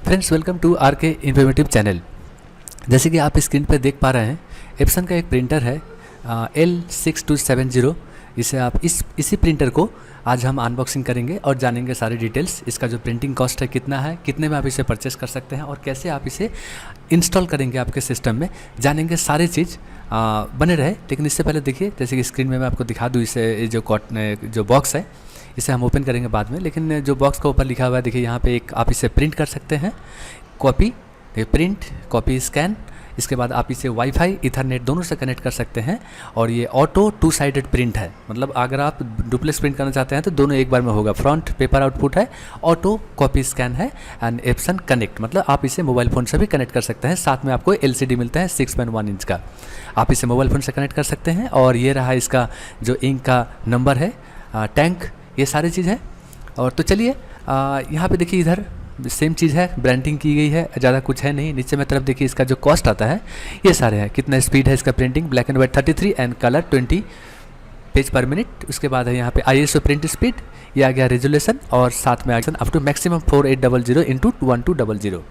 Friends, welcome to are के informative channel. जैसे कि आप स्क्रीन पर देख पा रहे हैं, एप्सन का एक प्रिंटर है L6270। इसे आप इसी प्रिंटर को आज हम अनबॉक्सिंग करेंगे और जानेंगे सारी डिटेल्स। इसका जो प्रिंटिंग कॉस्ट है कितना है, कितने में आप इसे परचेस कर सकते हैं और कैसे आप इसे इंस्टॉल करेंगे आपके सिस्टम में, जानेंगे सारी चीज़। बने रहे। लेकिन इससे पहले देखिए, जैसे कि स्क्रीन में मैं आपको दिखा दूँ, इसे जो बॉक्स है इसे हम ओपन करेंगे बाद में। लेकिन जो बॉक्स का ऊपर लिखा हुआ है देखिए, यहाँ पे एक आप इसे प्रिंट कर सकते हैं, कॉपी, देखिए प्रिंट, कॉपी, स्कैन। इसके बाद आप इसे वाईफाई, इथरनेट दोनों से कनेक्ट कर सकते हैं। और ये ऑटो 2 साइडेड प्रिंट है, मतलब अगर आप डुप्लेक्स प्रिंट करना चाहते हैं तो दोनों एक बार में होगा। फ्रंट पेपर आउटपुट है, ऑटो कॉपी स्कैन है, एंड एप्सन कनेक्ट, मतलब आप इसे मोबाइल फ़ोन से भी कनेक्ट कर सकते हैं। साथ में आपको LCD मिलता है 6.1 इंच का, आप इसे मोबाइल फ़ोन से कनेक्ट कर सकते हैं। और ये रहा इसका जो इंक का नंबर है, टैंक, ये सारी चीज़ है। और तो चलिए, यहाँ पे देखिए, इधर सेम चीज़ है, ब्रांडिंग की गई है, ज़्यादा कुछ है नहीं। नीचे में तरफ देखिए, इसका जो कॉस्ट आता है ये सारे हैं। कितना स्पीड है इसका printing, black and white 33 and colour 20 page पर मिनट। उसके बाद है यहाँ पे ISO प्रिंट स्पीड, ये आ गया रेजोल्यूशन, और साथ में आगे अप टू मैक्सिमम 4800 इंटू 1200।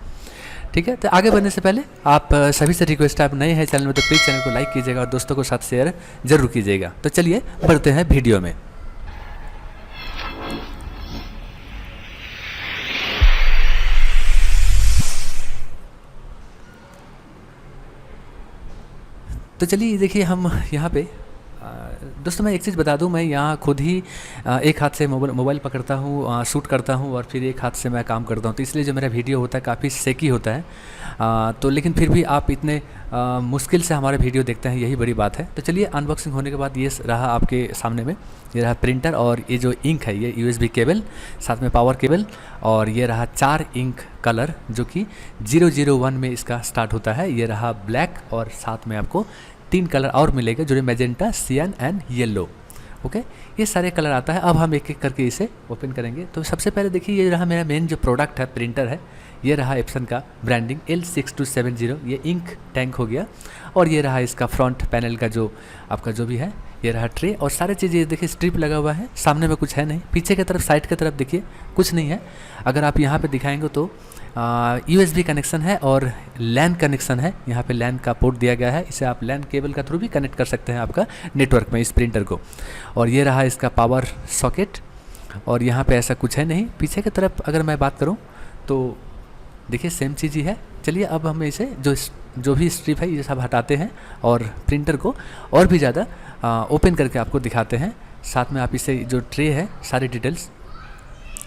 ठीक है। तो आगे बढ़ने से पहले आप सभी से रिक्वेस्ट है, आप नए हैं चैनल में तो प्लीज़ चैनल को लाइक कीजिएगा और दोस्तों को साथ शेयर जरूर कीजिएगा। तो चलिए बढ़ते हैं वीडियो में। तो चलिए देखिए, हम यहाँ पे दोस्तों मैं एक चीज़ बता दूं, मैं यहाँ खुद ही एक हाथ से मोबाइल पकड़ता हूँ, शूट करता हूँ, और फिर एक हाथ से मैं काम करता हूँ। तो इसलिए जो मेरा वीडियो होता है काफ़ी शेकी होता है। तो लेकिन फिर भी आप इतने मुश्किल से हमारे वीडियो देखते हैं, यही बड़ी बात है। तो चलिए, अनबॉक्सिंग होने के बाद ये रहा आपके सामने में, ये रहा प्रिंटर, और ये जो इंक है ये USB केबल, साथ में पावर केबल, और ये रहा 4 इंक कलर जो कि 001 में इसका स्टार्ट होता है। ये रहा ब्लैक, और साथ में आपको 3 कलर और मिलेगा, जो मैजेंटा, सियान एंड येलो। ओके, ये सारे कलर आता है। अब हम एक एक करके इसे ओपन करेंगे। तो सबसे पहले देखिए, ये रहा मेरा मेन जो प्रोडक्ट है, प्रिंटर है। ये रहा एप्सन का ब्रांडिंग L6270, ये इंक टैंक हो गया। और ये रहा इसका फ्रंट पैनल का जो आपका जो भी है, ये रहा ट्रे, और सारे चीज़ें देखिए स्ट्रिप लगा हुआ है। सामने में कुछ है नहीं, पीछे की तरफ, साइड की तरफ देखिए कुछ नहीं है। अगर आप यहाँ पे दिखाएंगे तो USB कनेक्शन है और लैन कनेक्शन है। यहाँ पे लैन का पोर्ट दिया गया है, इसे आप लैन केबल का थ्रू भी कनेक्ट कर सकते हैं आपका नेटवर्क में इस प्रिंटर को। और ये रहा इसका पावर सॉकेट, और यहाँ पे ऐसा कुछ है नहीं। पीछे की तरफ अगर मैं बात करूँ तो देखिए सेम चीज़ ही है। चलिए, अब हम इसे जो भी स्ट्रिप है ये सब हटाते हैं और प्रिंटर को और भी ज़्यादा ओपन करके आपको दिखाते हैं। साथ में आप इसे जो ट्रे है, सारी डिटेल्स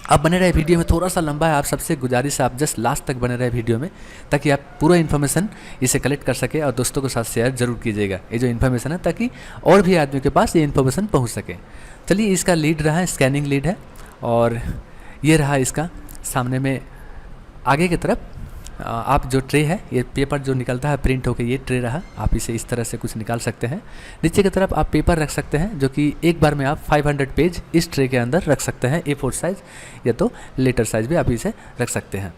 आप बने रहे वीडियो में। थोड़ा सा लंबा है, आप सबसे गुजारिश है आप जस्ट लास्ट तक बने रहे वीडियो में, ताकि आप पूरा इन्फॉर्मेशन इसे कलेक्ट कर सके और दोस्तों के साथ शेयर जरूर कीजिएगा ये जो इन्फॉर्मेशन है, ताकि और भी आदमियों के पास ये इन्फॉर्मेशन पहुंच सके। चलिए, इसका लीड रहा है, स्कैनिंग लीड है, और ये रहा इसका सामने में आगे की तरफ आप जो ट्रे है, ये पेपर जो निकलता है प्रिंट होकर, ये ट्रे रहा। आप इसे इस तरह से कुछ निकाल सकते हैं। नीचे की तरफ आप पेपर रख सकते हैं, जो कि एक बार में आप 500 पेज इस ट्रे के अंदर रख सकते हैं। A4 साइज़ या तो लेटर साइज़ भी आप इसे रख सकते हैं।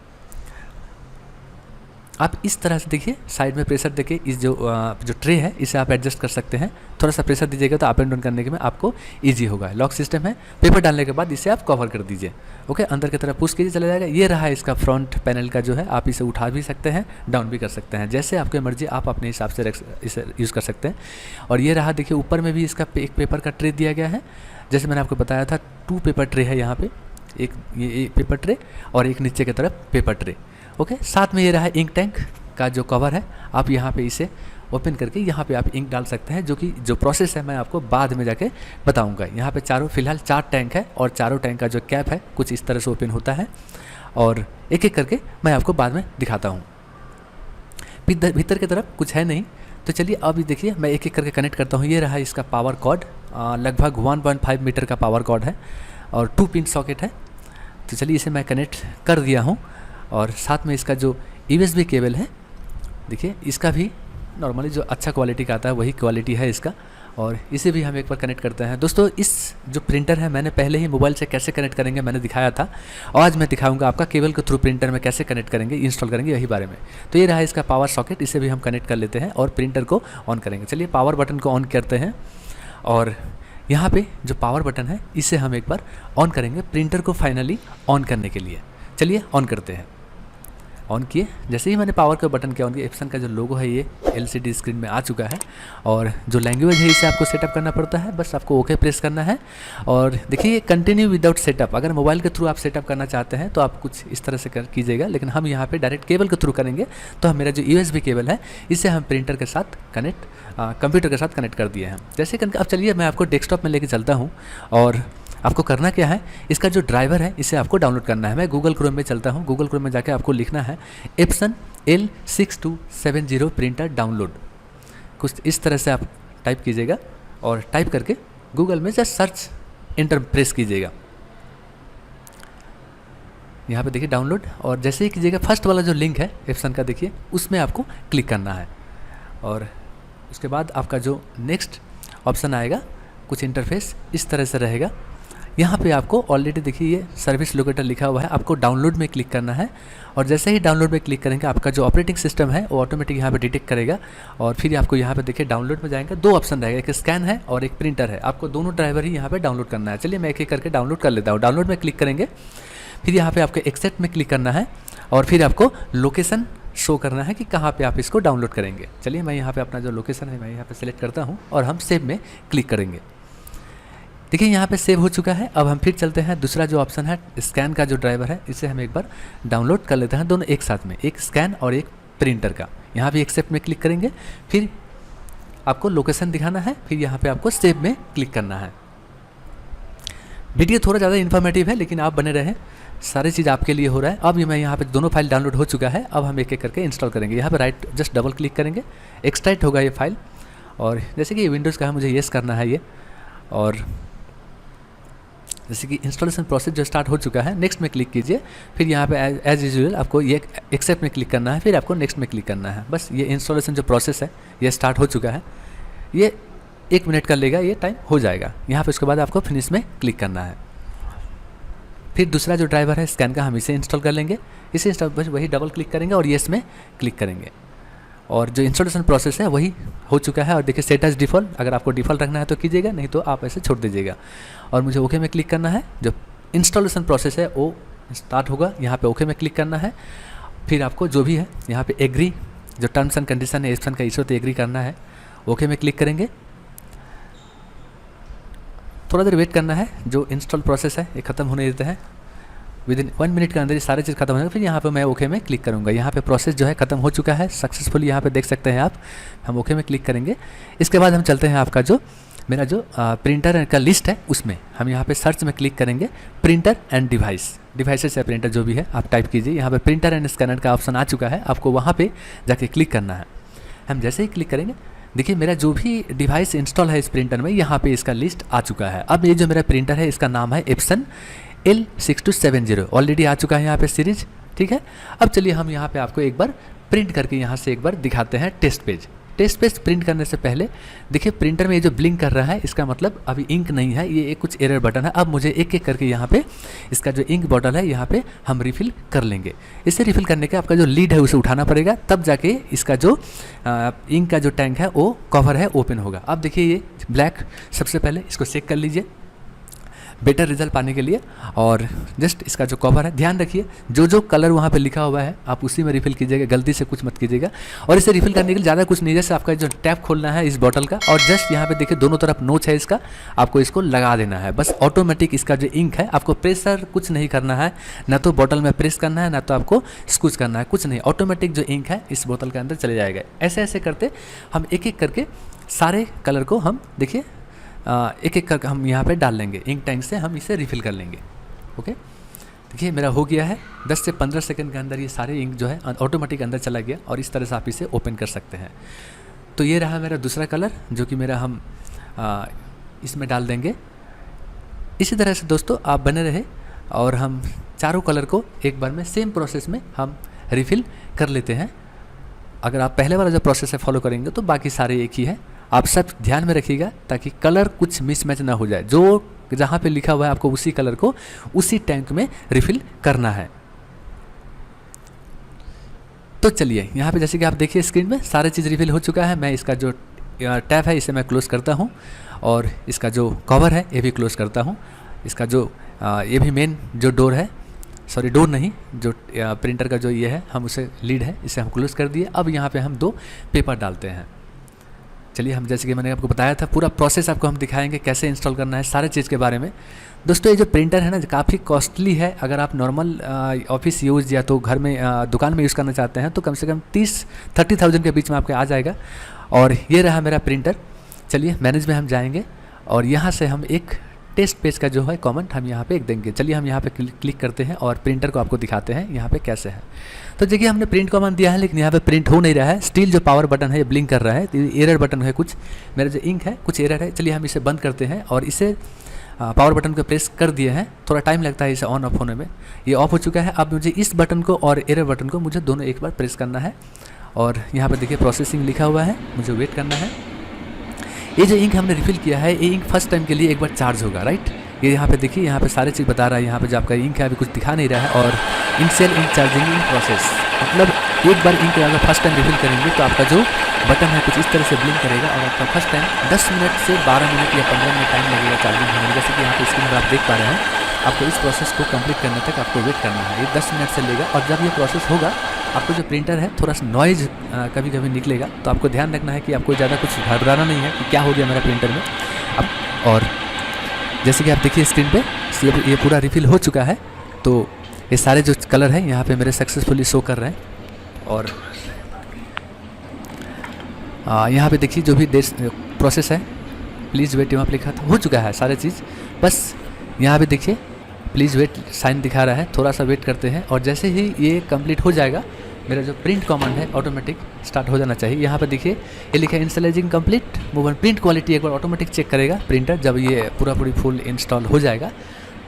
आप इस तरह से देखिए, साइड में प्रेशर देके इस जो ट्रे है इसे आप एडजस्ट कर सकते हैं। थोड़ा सा प्रेशर दीजिएगा तो अप एंड डाउन करने के में आपको इजी होगा। लॉक सिस्टम है, पेपर डालने के बाद इसे आप कवर कर दीजिए। ओके, अंदर की तरफ पुश कीजिए, चला जाएगा। ये रहा इसका फ्रंट पैनल का जो है, आप इसे उठा भी सकते हैं, डाउन भी कर सकते हैं, जैसे आपके मर्जी, आप अपने हिसाब से इसे यूज़ कर सकते हैं। और ये रहा देखिए, ऊपर में भी इसका एक पेपर का ट्रे दिया गया है। जैसे मैंने आपको बताया था, 2 पेपर ट्रे है यहाँ पे, एक ये पेपर ट्रे और एक नीचे की तरफ पेपर ट्रे। ओके, साथ में ये रहा इंक टैंक का जो कवर है। आप यहाँ पे इसे ओपन करके यहाँ पे आप इंक डाल सकते हैं, जो कि जो प्रोसेस है मैं आपको बाद में जाके बताऊँगा। यहाँ पे फिलहाल 4 टैंक है, और चारों टैंक का जो कैप है कुछ इस तरह से ओपन होता है, और एक एक करके मैं आपको बाद में दिखाता हूँ। भीतर की तरफ कुछ है नहीं। तो चलिए, अभी देखिए मैं एक एक करके कनेक्ट करता हूँ। ये रहा इसका पावर कॉर्ड, लगभग 1.5 मीटर का पावर कॉर्ड है, और 2 पिन सॉकेट है। तो चलिए, इसे मैं कनेक्ट कर दिया हूँ। और साथ में इसका जो USB केबल है, देखिए इसका भी नॉर्मली जो अच्छा क्वालिटी का आता है वही क्वालिटी है इसका, और इसे भी हम एक बार कनेक्ट करते हैं। दोस्तों, इस जो प्रिंटर है मैंने पहले ही मोबाइल से कैसे कनेक्ट करेंगे मैंने दिखाया था, और आज मैं दिखाऊंगा आपका केबल के थ्रू प्रिंटर में कैसे कनेक्ट करेंगे, इंस्टॉल करेंगे, यही बारे में। तो ये रहा इसका पावर सॉकेट, इसे भी हम कनेक्ट कर लेते हैं और प्रिंटर को ऑन करेंगे। चलिए, पावर बटन को ऑन करते हैं, और यहाँ पे जो पावर बटन है इसे हम एक बार ऑन करेंगे प्रिंटर को फाइनली ऑन करने के लिए। चलिए ऑन करते हैं। ऑन किए, जैसे ही मैंने पावर का बटन किया ऑन किया, एप्सन का जो लोगो है ये एलसीडी स्क्रीन में आ चुका है। और जो लैंग्वेज है इसे आपको सेटअप करना पड़ता है, बस आपको ओके प्रेस करना है। और देखिए कंटिन्यू विदाउट सेटअप, अगर मोबाइल के थ्रू आप सेटअप करना चाहते हैं तो आप कुछ इस तरह से कीजिएगा, लेकिन हम यहाँ पे डायरेक्ट केबल के थ्रू करेंगे। तो हम मेरा जो USB केबल है इसे हम प्रिंटर के साथ कनेक्ट, कंप्यूटर के साथ कनेक्ट कर दिए हैं। जैसे कि अब चलिए मैं आपको डेस्कटॉप में लेके चलता हूँ, और आपको करना क्या है, इसका जो ड्राइवर है इसे आपको डाउनलोड करना है। मैं गूगल क्रोम में चलता हूँ, गूगल क्रोम में जाके आपको लिखना है एप्सन L6270 प्रिंटर डाउनलोड। कुछ इस तरह से आप टाइप कीजिएगा और टाइप करके गूगल में जस्ट सर्च एंटर प्रेस कीजिएगा। यहाँ पे देखिए डाउनलोड, और जैसे ही कीजिएगा फर्स्ट वाला जो लिंक है एप्सन का देखिए उसमें आपको क्लिक करना है। और उसके बाद आपका जो नेक्स्ट ऑप्शन आएगा, कुछ इंटरफेस इस तरह से रहेगा। यहाँ पे आपको ऑलरेडी देखिए ये सर्विस लोकेटर लिखा हुआ है, आपको डाउनलोड में क्लिक करना है। और जैसे ही डाउनलोड में क्लिक करेंगे आपका जो ऑपरेटिंग सिस्टम है वो ऑटोमेटिक यहाँ पे डिटेक्ट करेगा। और फिर आपको यहाँ पे देखिए डाउनलोड में जाएंगे, दो ऑप्शन रहेगा, एक स्कैन है और एक प्रिंटर है। आपको दोनों ड्राइवर ही यहाँ पे डाउनलोड करना है। चलिए मैं एक एक करके डाउनलोड कर लेता हूँ। डाउनलोड में क्लिक करेंगे, फिर यहाँ पे आपको एक्सेप्ट में क्लिक करना है, और फिर आपको लोकेशन शो करना है कि कहाँ पे आप इसको डाउनलोड करेंगे। चलिए मैं यहाँ पे अपना जो लोकेशन है मैं यहाँ पे सिलेक्ट करता हूँ और हम सेव में क्लिक करेंगे। देखिए यहाँ पे सेव हो चुका है। अब हम फिर चलते हैं, दूसरा जो ऑप्शन है स्कैन का जो ड्राइवर है इसे हम एक बार डाउनलोड कर लेते हैं, दोनों एक साथ में, एक स्कैन और एक प्रिंटर का। यहाँ भी एक्सेप्ट में क्लिक करेंगे, फिर आपको लोकेशन दिखाना है, फिर यहाँ पे आपको सेव में क्लिक करना है। वीडियो थोड़ा ज़्यादा इन्फॉर्मेटिव है लेकिन आप बने रहें, सारी चीज़ आपके लिए हो रहा है। अब ये मैं यहाँ पे दोनों फाइल डाउनलोड हो चुका है। अब हम एक एक करके इंस्टॉल करेंगे। यहाँ पे राइट जस्ट डबल क्लिक करेंगे, एक्सट्रैक्ट होगा ये फाइल। और जैसे कि ये विंडोज़ का है, मुझे येस करना है ये। और जैसे कि इंस्टॉलेशन प्रोसेस जो स्टार्ट हो चुका है, नेक्स्ट में क्लिक कीजिए। फिर यहाँ पे एज यूजुअल आपको ये एक्सेप्ट में क्लिक करना है, फिर आपको नेक्स्ट में क्लिक करना है। बस ये इंस्टॉलेशन जो प्रोसेस है ये स्टार्ट हो चुका है। ये 1 मिनट का लेगा, ये टाइम हो जाएगा। यहाँ पे उसके बाद आपको फिनिश में क्लिक करना है। फिर दूसरा जो ड्राइवर है स्कैन का, हम इसे इंस्टॉल कर लेंगे। इसे इंस्टॉल बस वही डबल क्लिक करेंगे और येस में क्लिक करेंगे। और जो इंस्टॉलेशन प्रोसेस है वही हो चुका है। और देखिए सेट एज डिफ़ॉल्ट, अगर आपको डिफ़ॉल्ट रखना है तो कीजिएगा, नहीं तो आप ऐसे छोड़ दीजिएगा। और मुझे ओके में क्लिक करना है। जो इंस्टॉलेशन प्रोसेस है वो स्टार्ट होगा, यहाँ पे ओके में क्लिक करना है। फिर आपको जो भी है यहाँ पे एग्री, जो टर्म्स एंड कंडीशन है एप्सन का, इसे तो एग्री करना है। ओके में क्लिक करेंगे, थोड़ा देर वेट करना है। जो इंस्टॉल प्रोसेस है ये ख़त्म होने देते हैं, विदिन 1 मिनट के अंदर ये सारी चीज़ खत्म हो जाएगा। फिर यहाँ पे मैं ओके में क्लिक करूँगा। यहाँ पे प्रोसेस जो है खत्म हो चुका है सक्सेसफुली, यहाँ पे देख सकते हैं आप। हम ओके में क्लिक करेंगे। इसके बाद हम चलते हैं आपका जो मेरा जो प्रिंटर का लिस्ट है उसमें हम यहाँ पे सर्च में क्लिक करेंगे, प्रिंटर एंड डिवाइसेस या प्रिंटर जो भी है आप टाइप कीजिए। यहाँ पे प्रिंटर एंड स्कैनर का ऑप्शन आ चुका है, आपको वहाँ पे जाके क्लिक करना है। हम जैसे ही क्लिक करेंगे, देखिए मेरा जो भी डिवाइस इंस्टॉल है इस प्रिंटर में, यहाँ पे इसका लिस्ट आ चुका है। अब ये जो मेरा प्रिंटर है इसका नाम है एप्सन L6270, ऑलरेडी आ चुका है यहाँ पे सीरीज, ठीक है। अब चलिए हम यहाँ पे आपको एक बार प्रिंट करके यहाँ से एक बार दिखाते हैं test page. Test page print करने से पहले देखिए प्रिंटर में ये जो ब्लिंक कर रहा है इसका मतलब अभी इंक नहीं है, ये एक कुछ एरर बटन है। अब मुझे एक एक करके यहाँ पे इसका जो इंक बॉटल है यहाँ पे हम रिफ़िल कर लेंगे। इसे रिफ़िल करने के आपका जो लीड है उसे उठाना पड़ेगा, तब जाके इसका जो इंक का जो टैंक है वो कवर है ओपन होगा। अब देखिए ये ब्लैक, सबसे पहले इसको चेक कर लीजिए बेटर रिजल्ट पाने के लिए। और जस्ट इसका जो कवर है ध्यान रखिए, जो जो कलर वहाँ पे लिखा हुआ है आप उसी में रिफ़िल कीजिएगा, गलती से कुछ मत कीजिएगा। और इसे रिफ़िल करने के लिए ज़्यादा कुछ नहीं, जैसे आपका जो टैप खोलना है इस बॉटल का, और जस्ट यहाँ पे देखिए दोनों तरफ नोच है इसका, आपको इसको लगा देना है। बस ऑटोमेटिक इसका जो इंक है, आपको प्रेशर कुछ नहीं करना है, ना तो बॉटल में प्रेस करना है, ना तो आपको स्क्यूज करना है, कुछ नहीं। ऑटोमेटिक जो इंक है इस बोतल के अंदर चले जाएगा। ऐसे ऐसे करते हम एक एक करके सारे कलर को हम देखिए एक एक करके हम यहाँ पे डाल लेंगे। इंक टैंक से हम इसे रिफ़िल कर लेंगे। ओके, देखिए मेरा हो गया है। 10 से 15 सेकंड के अंदर ये सारे इंक जो है ऑटोमेटिक अंदर चला गया, और इस तरह से आप इसे ओपन कर सकते हैं। तो ये रहा मेरा दूसरा कलर, जो कि मेरा हम इसमें डाल देंगे। इसी तरह से दोस्तों आप बने रहे, और हम चारों कलर को एक बार में सेम प्रोसेस में हम रिफ़िल कर लेते हैं। अगर आप पहले वाला जो प्रोसेस है फॉलो करेंगे तो बाकी सारे एक ही है। आप सब ध्यान में रखिएगा ताकि कलर कुछ मिसमैच ना हो जाए। जो जहाँ पे लिखा हुआ है आपको उसी कलर को उसी टैंक में रिफ़िल करना है। तो चलिए यहाँ पे जैसे कि आप देखिए स्क्रीन में सारी चीज़ रिफ़िल हो चुका है। मैं इसका जो टैब है इसे मैं क्लोज़ करता हूँ, और इसका जो कवर है ये भी क्लोज़ करता हूँ। इसका जो ये भी मेन जो डोर है सॉरी डोर नहीं, जो प्रिंटर का जो ये है हम उसे लीड है इसे हम क्लोज कर दिए। अब यहाँ पे हम 2 पेपर डालते हैं। चलिए हम जैसे कि मैंने आपको बताया था पूरा प्रोसेस आपको हम दिखाएंगे कैसे इंस्टॉल करना है, सारे चीज़ के बारे में। दोस्तों ये जो प्रिंटर है ना काफ़ी कॉस्टली है। अगर आप नॉर्मल ऑफिस यूज़ या तो घर में दुकान में यूज़ करना चाहते हैं तो कम से कम 30,000 के बीच में आपके आ जाएगा। और ये रहा मेरा प्रिंटर। चलिए मैनेज में हम जाएंगे और यहाँ से हम एक टेस्ट पेज का जो है कमेंट हम यहाँ पे एक देंगे। चलिए हम यहाँ पे क्लिक करते हैं और प्रिंटर को आपको दिखाते हैं यहाँ पे कैसे है। तो देखिए हमने प्रिंट कमांड दिया है लेकिन यहाँ पे प्रिंट हो नहीं रहा है। स्टिल जो पावर बटन है ये ब्लिंक कर रहा है, तो एरर बटन है कुछ, मेरा जो इंक है कुछ एरर है। चलिए हम इसे बंद करते हैं और इसे पावर बटन को प्रेस कर दिए हैं। थोड़ा टाइम लगता है इसे ऑन ऑफ होने में। ये ऑफ हो चुका है। अब मुझे इस बटन को और एरर बटन को मुझे दोनों एक बार प्रेस करना है और यहाँ पर देखिए प्रोसेसिंग लिखा हुआ है, मुझे वेट करना है। ये जो इंक हमने रिफ़िल किया है ये इंक फर्स्ट टाइम के लिए एक बार चार्ज होगा, राइट। ये यहाँ पे देखिए यहाँ पे सारे चीज़ बता रहा है। यहाँ पे जो आपका इंक है अभी कुछ दिखा नहीं रहा है। और initial ink charging in process, मतलब एक बार इंक अगर फर्स्ट टाइम रिफ़िल करेंगे तो आपका जो बटन है कुछ इस तरह से ब्लिंक करेगा और आपका फर्स्ट टाइम 10 मिनट से 12 मिनट या 15 मिनट टाइम लगेगा चार्जिंग होने में। जैसे कि यहाँ पे स्क्रीन पर आप देख पा रहे हैं, आपको इस प्रोसेस को कंप्लीट करने तक आपको वेट करना है। ये 10 मिनट से लेगा और जब ये प्रोसेस होगा आपको जो प्रिंटर है थोड़ा सा नॉइज़ कभी कभी निकलेगा, तो आपको ध्यान रखना है कि आपको ज़्यादा कुछ घबराना नहीं है कि क्या हो गया मेरा प्रिंटर में। अब और जैसे कि आप देखिए स्क्रीन पे ये पूरा रिफ़िल हो चुका है। तो ये सारे जो कलर हैं यहाँ पे मेरे सक्सेसफुली शो कर रहे हैं। और यहाँ पे देखिए जो भी प्रोसेस है प्लीज़ वेट यहाँ पे लिखा था, हो चुका है सारे चीज़। बस यहाँ पे देखिए प्लीज़ वेट साइन दिखा रहा है, थोड़ा सा वेट करते हैं और जैसे ही ये कंप्लीट हो जाएगा मेरा जो प्रिंट कमांड है ऑटोमेटिक स्टार्ट हो जाना चाहिए। यहाँ पर देखिए ये लिखा है installing complete, move on. Print quality एक बार ऑटोमेटिक चेक करेगा प्रिंटर जब ये पूरी फुल इंस्टॉल हो जाएगा।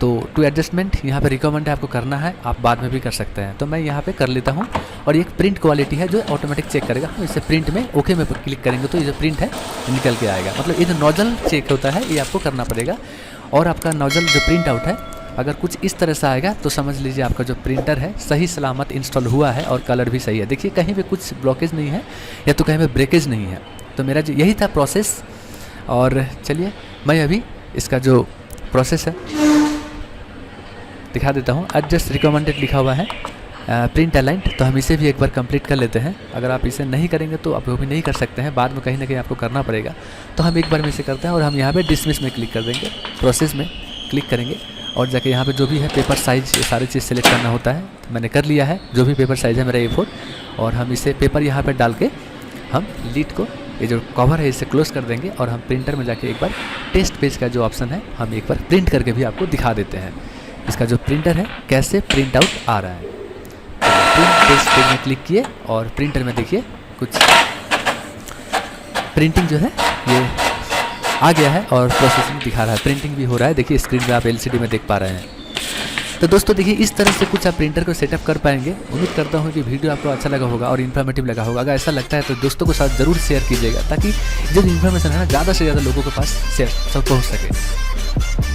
तो टू एडजस्टमेंट यहाँ पे रिकमेंड है आपको करना है, आप बाद में भी कर सकते हैं। तो मैं यहाँ पे कर लेता हूँ और एक प्रिंट क्वालिटी है जो ऑटोमेटिक चेक करेगा। इसे प्रिंट में ओके में क्लिक करेंगे तो ये जो प्रिंट है निकल के आएगा। मतलब ये जो नोजल चेक होता है ये आपको करना पड़ेगा। और आपका नोजल जो प्रिंट आउट है अगर कुछ इस तरह से आएगा तो समझ लीजिए आपका जो प्रिंटर है सही सलामत इंस्टॉल हुआ है और कलर भी सही है। देखिए कहीं पे कुछ ब्लॉकेज नहीं है या तो कहीं पे ब्रेकेज नहीं है। तो मेरा जो यही था प्रोसेस। और चलिए मैं अभी इसका जो प्रोसेस है दिखा देता हूँ। एडजस्ट रिकमेंडेड लिखा हुआ है प्रिंट अलाइंड, तो हम इसे भी एक बार कंप्लीट कर लेते हैं। अगर आप इसे नहीं करेंगे तो आप वो भी नहीं कर सकते हैं, बाद में कहीं ना कहीं आपको करना पड़ेगा। तो हम एक बार में इसे करते हैं और हम यहाँ पे डिसमिस में क्लिक कर देंगे, प्रोसेस में क्लिक करेंगे और जाके यहाँ पे जो भी है पेपर साइज़ ये सारी चीज़ सेलेक्ट करना होता है। तो मैंने कर लिया है जो भी पेपर साइज़ है मेरा A4। और हम इसे पेपर यहाँ पर डाल के हम लीड को ये जो कवर है इसे क्लोज कर देंगे और हम प्रिंटर में जाके एक बार टेस्ट पेज का जो ऑप्शन है हम एक बार प्रिंट करके भी आपको दिखा देते हैं इसका जो प्रिंटर है कैसे प्रिंट आउट आ रहा है। प्रिंट टेस्ट पेज में क्लिक किए और प्रिंटर में देखिए कुछ प्रिंटिंग जो है ये आ गया है और प्रोसेसिंग दिखा रहा है, प्रिंटिंग भी हो रहा है। देखिए स्क्रीन पे आप LCD में देख पा रहे हैं। तो दोस्तों देखिए इस तरह से कुछ आप प्रिंटर को सेटअप कर पाएंगे। उम्मीद करता हूँ कि वीडियो आपको अच्छा लगा होगा और इन्फॉर्मेटिव लगा होगा। अगर ऐसा लगता है तो दोस्तों के साथ ज़रूर शेयर कीजिएगा ताकि जो इन्फॉर्मेशन है ना ज़्यादा से ज़्यादा लोगों के पास शेयर पहुँच सके।